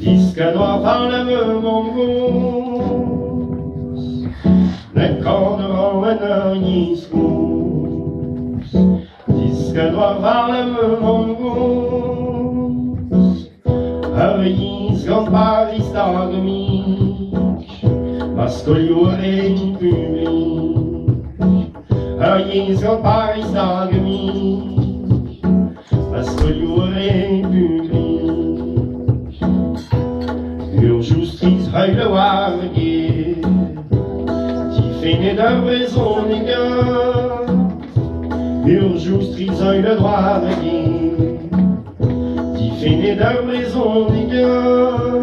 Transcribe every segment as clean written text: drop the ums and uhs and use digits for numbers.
Disque noir par la mongoose, le corps devant un agniscous. Disque noir par la mongoose, agniscous par l'istagmique, mascoliorein public. Agniscous par l'istagmique, mascoliorein public. Justice le warguer, qui fait d'un raison d'égard. Justice le droit de qui fait d'un raison d'égard.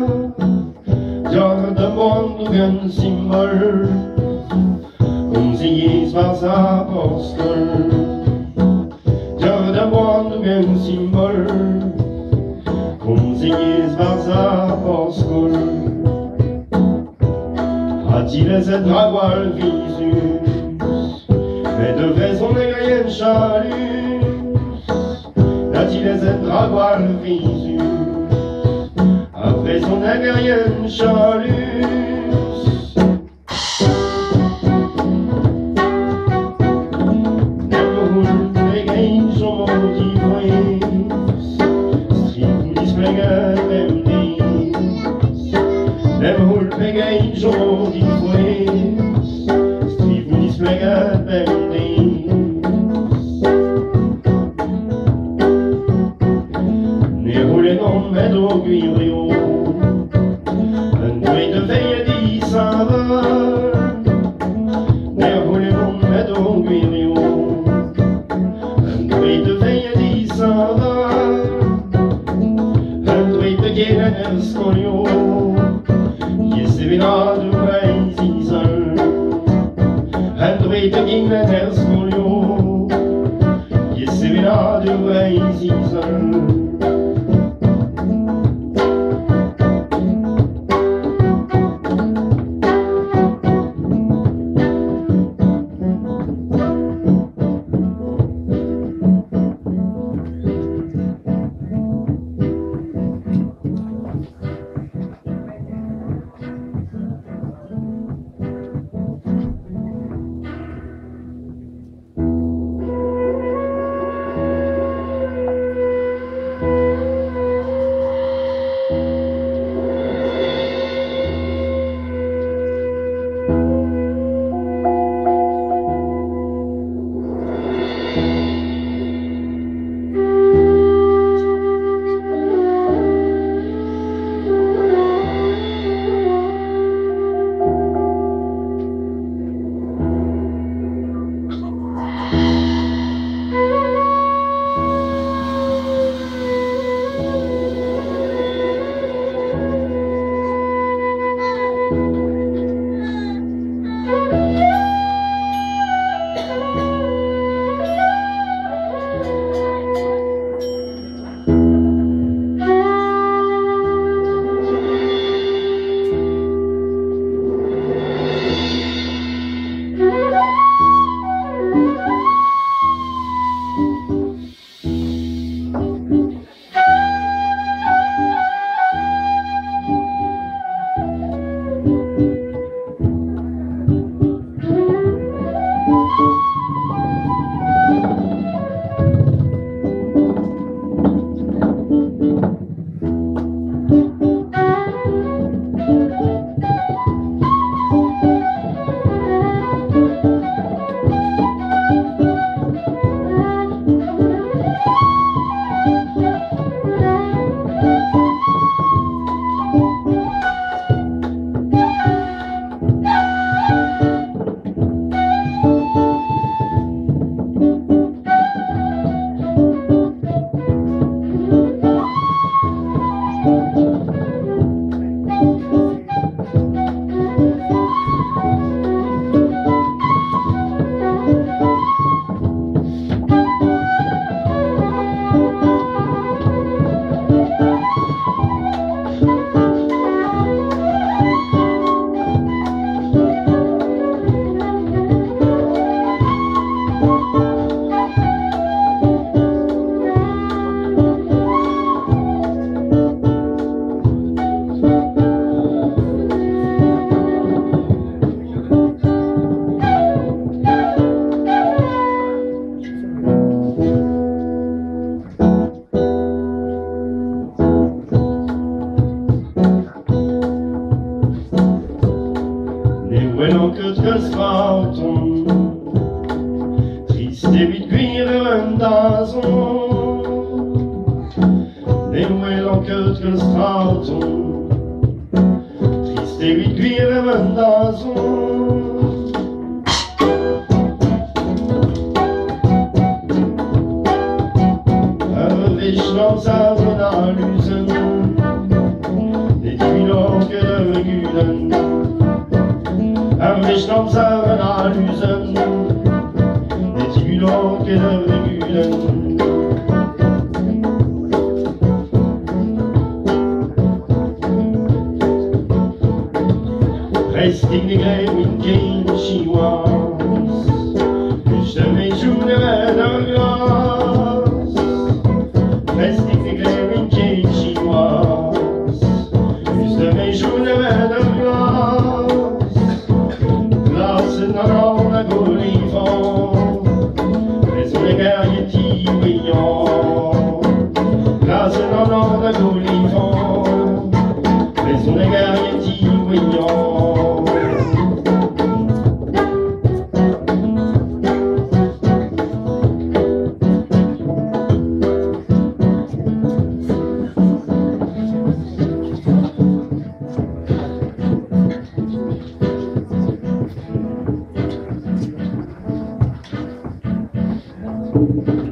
Dior de monde un symbole, comme si par sa apostole. Dior de monde un symbole, comme si par sa apostole. A-t-il cette dragoile visus, mais de raison négrienne chalus? A-t-il cette dragoile visus, à raison négrienne chalus? Nemhul pegay jodi fues, strivulis plegat bendis. Nehule non medo guirio, un duet de veille di saval. Nehule non medo guirio, un duet de veille di saval. Un duet de guérin scolio, Sevinado Paisizan, Andrei de Guinener Scolio, Sevinado Paisizan. que straton, triste et vite cuir un dazon, et où est l'enquête que straton, triste et vite cuir un dazon. Schnauzhausen Analysen, die Kühlorke der Gülen. Schnauzhausen Analysen, die Kühlorke der Gülen. Resting die Gräben in Kien Chihuahuas, plus de mes jours de verre glace. Resting the glaring cage she was, plus de mes jours de verre glace. Glace dans la golifon, raison des guerriers brillants. Glace dans la golifon, raison des guerriers brillants. Thank you.